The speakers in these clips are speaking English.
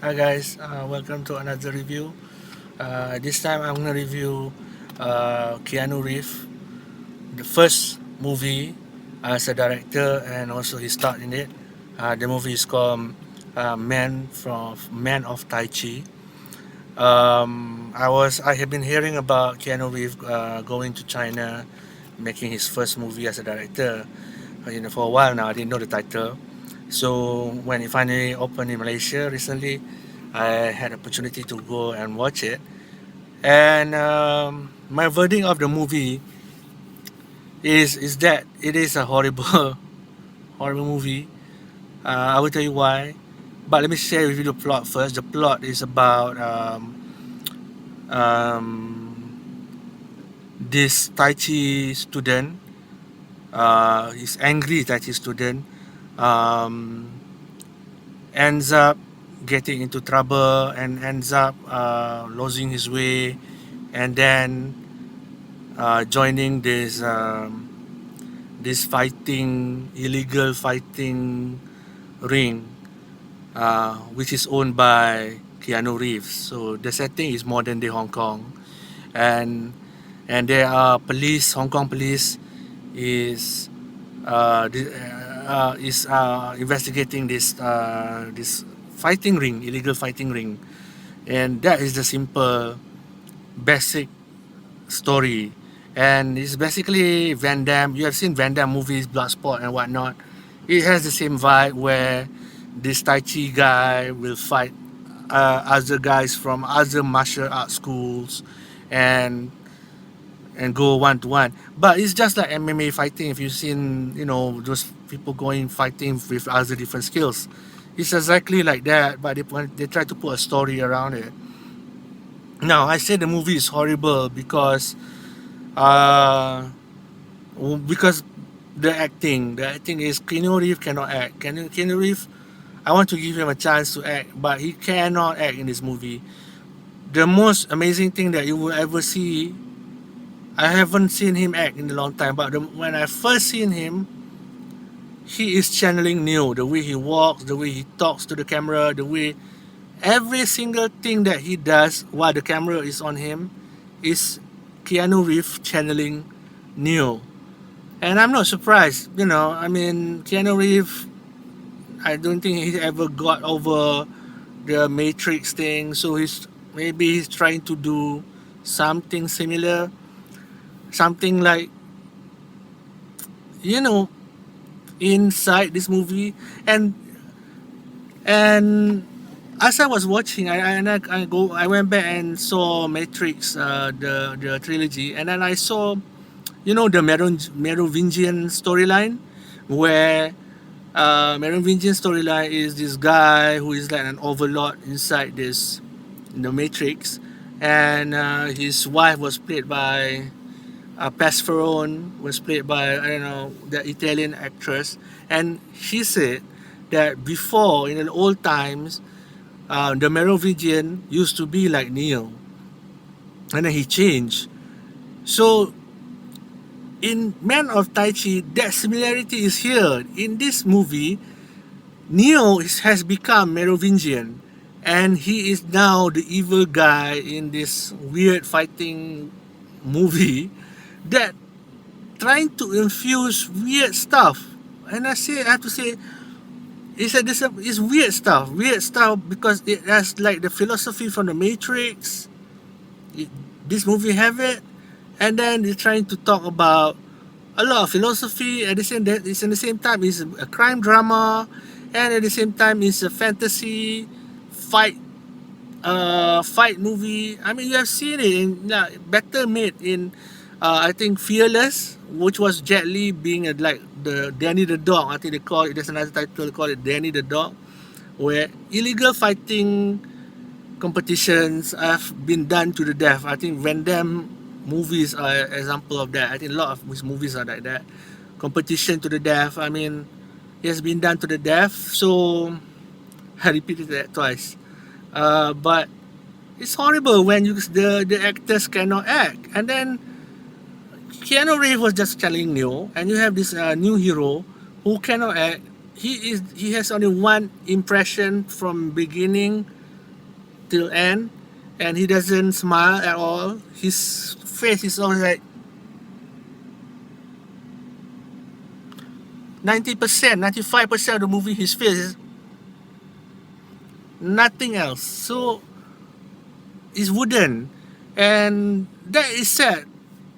Hi guys, welcome to another review. This time I'm gonna review Keanu Reeves, the first movie as a director, and also he starred in it. The movie is called Man of Tai Chi. I have been hearing about Keanu Reeves going to China, making his first movie as a director. For a while now, I didn't know the title. So when it finally opened in Malaysia recently, I had opportunity to go and watch it. And my verdict of the movie is that it is a horrible horrible movie. I will tell you why. But let me share with you the plot first. The plot is about um, this Tai Chi student. He's angry Tai Chi student. Um, ends up getting into trouble and ends up losing his way, and then joining this fighting illegal fighting ring, which is owned by Keanu Reeves. So the setting is modern day Hong Kong, and there are police. Hong Kong police is investigating this fighting ring, illegal fighting ring, and that is the simple, basic story. And it's basically Van Damme. You have seen Van Damme movies, Bloodsport and whatnot. It has the same vibe where this Tai Chi guy will fight other guys from other martial art schools, and go one to one. But it's just like MMA fighting. If you've seen, those people going fighting with other different skills, it's exactly like that. But they try to put a story around it. Now I say the movie is horrible uh, because the acting is Keanu Reeves cannot act. Keanu Reeves, I want to give him a chance to act, but he cannot act in this movie. The most amazing thing that you will ever see, I haven't seen him act in a long time, but when I first seen him, he is channeling Neo. The way he walks, the way he talks to the camera, the way every single thing that he does while the camera is on him is Keanu Reeves channeling Neo. And I'm not surprised, I mean, Keanu Reeves, I don't think he ever got over the Matrix thing, so he's trying to do something similar, something like, you know, inside this movie. And as I was watching, I went back and saw Matrix, the trilogy, and then I saw, the Merovingian storyline, where Merovingian storyline is this guy who is like an overlord inside this, the Matrix, and his wife was played by Pasferone, was played by, I don't know, the Italian actress, and she said that before, in the old times, the Merovingian used to be like Neo, and then he changed. So in Man of Tai Chi, that similarity is here. In this movie, Neo has become Merovingian, and he is now the evil guy in this weird fighting movie that trying to infuse weird stuff. And I have to say, it's weird stuff because it has like the philosophy from the Matrix. It, this movie have it, and then they're trying to talk about a lot of philosophy. At the same that it's in the same time it's a crime drama, and at the same time it's a fantasy fight fight movie. I mean, you have seen it in better made in I think Fearless, which was Jet Li being like the Danny the Dog. I think they call it. There's another title they call it Danny the Dog, where illegal fighting competitions have been done to the death. I think Van Damme movies are an example of that. I think a lot of his movies are like that. Competition to the death. I mean, it has been done to the death. So I repeated that twice. But it's horrible when the actors cannot act. And then Keanu Reeves was just telling Neo, and you have this new hero who cannot act. He has only one impression from beginning till end, and he doesn't smile at all. His face is always like 90%, 95% of the movie. His face is nothing else. So it's wooden, and that is sad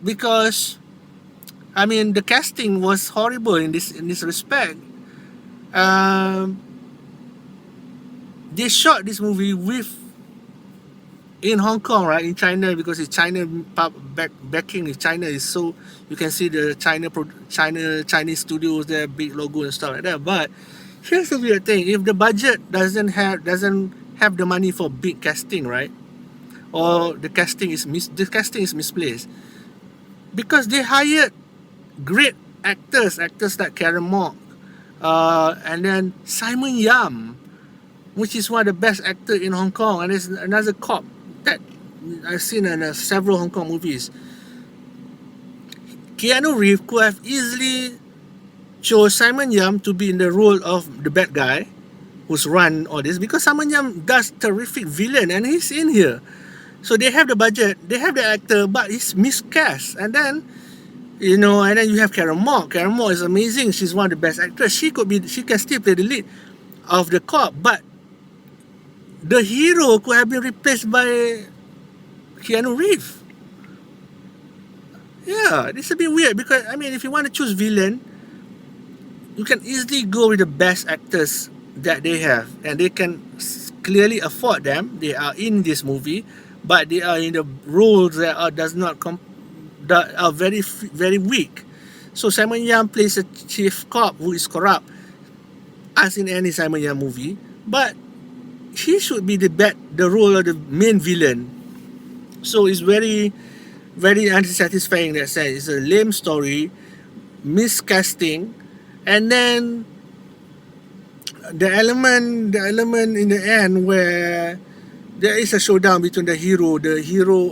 because I mean the casting was horrible in this respect. Um, they shot this movie with in Hong Kong, right, in China, because it's China backing. China is so you can see the Chinese studios there, big logo and stuff like that. But here's the weird thing: if the budget doesn't have the money for big casting, right, or the casting is misplaced because they hired great actors like Karen Mock, and then Simon Yam, which is one of the best actors in Hong Kong, and there's another cop that I've seen in several Hong Kong movies. Keanu Reeves could have easily chose Simon Yam to be in the role of the bad guy who's run all this, because Simon Yam does terrific villain and he's in here. So they have the budget, they have the actor, but he's miscast. And then and then you have Karen Mock. Karen Mock is amazing. She's one of the best actors. She can still play the lead of the cop, but the hero could have been replaced by Keanu Reeves. Yeah, it's a bit weird because I mean, if you want to choose villain, you can easily go with the best actors that they have, and they can clearly afford them. They are in this movie, but they are in the roles that are very weak. So Simon Yam plays a chief cop who is corrupt, as in any Simon Yam movie, but he should be the role of the main villain. So it's very unsatisfying in that sense. It's a lame story, miscasting, and then the element in the end where there is a showdown between the hero,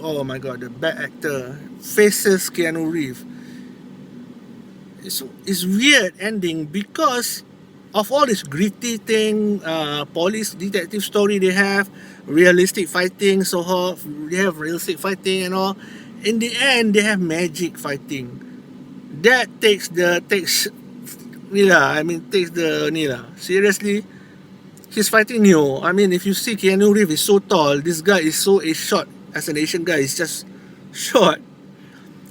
oh my god, the bad actor faces Keanu Reeves. It's weird ending because of all this gritty thing, police detective story they have, realistic fighting, they have realistic fighting and all. In the end, they have magic fighting. That takes the Nila. Seriously, he's fighting Neo. I mean, if you see Keanu Reeves is so tall, this guy is so short. As an Asian guy, he's just short,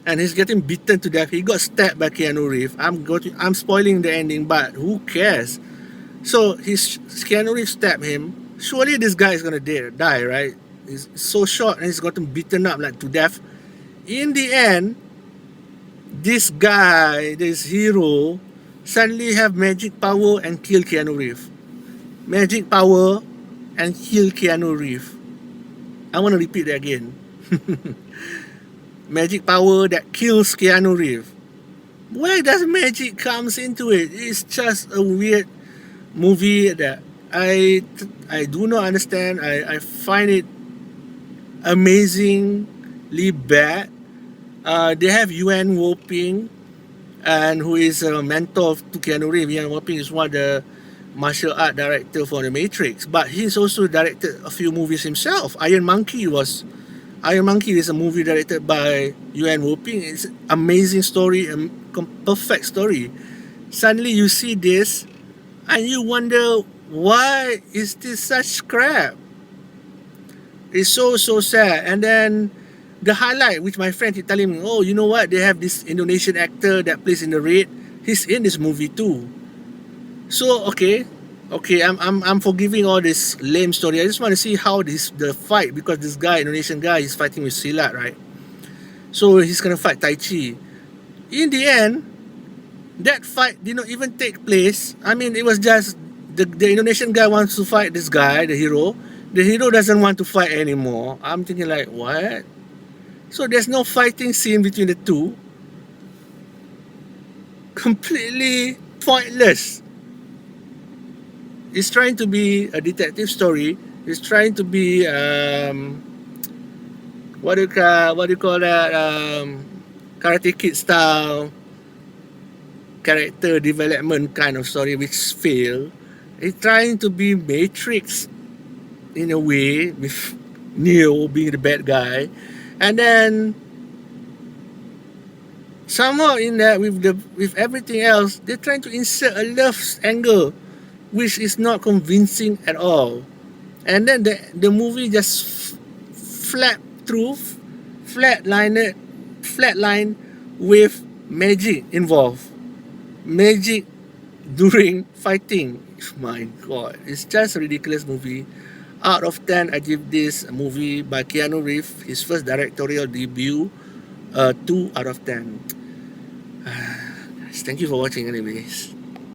and he's getting beaten to death. He got stabbed by Keanu Reeves. I'm spoiling the ending, but who cares? So Keanu Reeves stabbed him. Surely this guy is gonna die, right? He's so short and he's gotten beaten up like to death. In the end, this hero, suddenly have magic power and kill Keanu Reeves. Magic power and kill Keanu Reeves. I want to repeat that again. Magic power that kills Keanu Reeves. Where does magic comes into it? It's just a weird movie that I do not understand. I find it amazingly bad. They have Yuan Woping, and who is a mentor to Keanu Reeves. Yuan Woping is one of the martial art director for The Matrix, but he's also directed a few movies himself. Iron Monkey is a movie directed by Yuan Woping. It's an amazing story, a perfect story. Suddenly you see this, and you wonder, why is this such crap? It's so sad. And then the highlight, which my friend keep telling me, oh, you know what? They have this Indonesian actor that plays in the Raid. He's in this movie too. So okay, I'm forgiving all this lame story. I just want to see how the fight, because this guy, Indonesian guy, is fighting with Silat, right? So he's gonna fight Tai Chi. In the end, that fight did not even take place. I mean, it was just the Indonesian guy wants to fight this guy, the hero. The hero doesn't want to fight anymore. I'm thinking like, what? So there's no fighting scene between the two. Completely pointless. It's trying to be a detective story. It's trying to be what do you call that? Karate Kid style character development kind of story, which failed. It's trying to be Matrix in a way with Neo being the bad guy, and then somehow in that with everything else, they're trying to insert a love angle, which is not convincing at all. And then the movie just flat through, flatline, flatline with magic involved. Magic during fighting. My God, it's just a ridiculous movie. Out of 10, I give this movie by Keanu Reeves, his first directorial debut, 2 out of 10. Thank you for watching, anyways.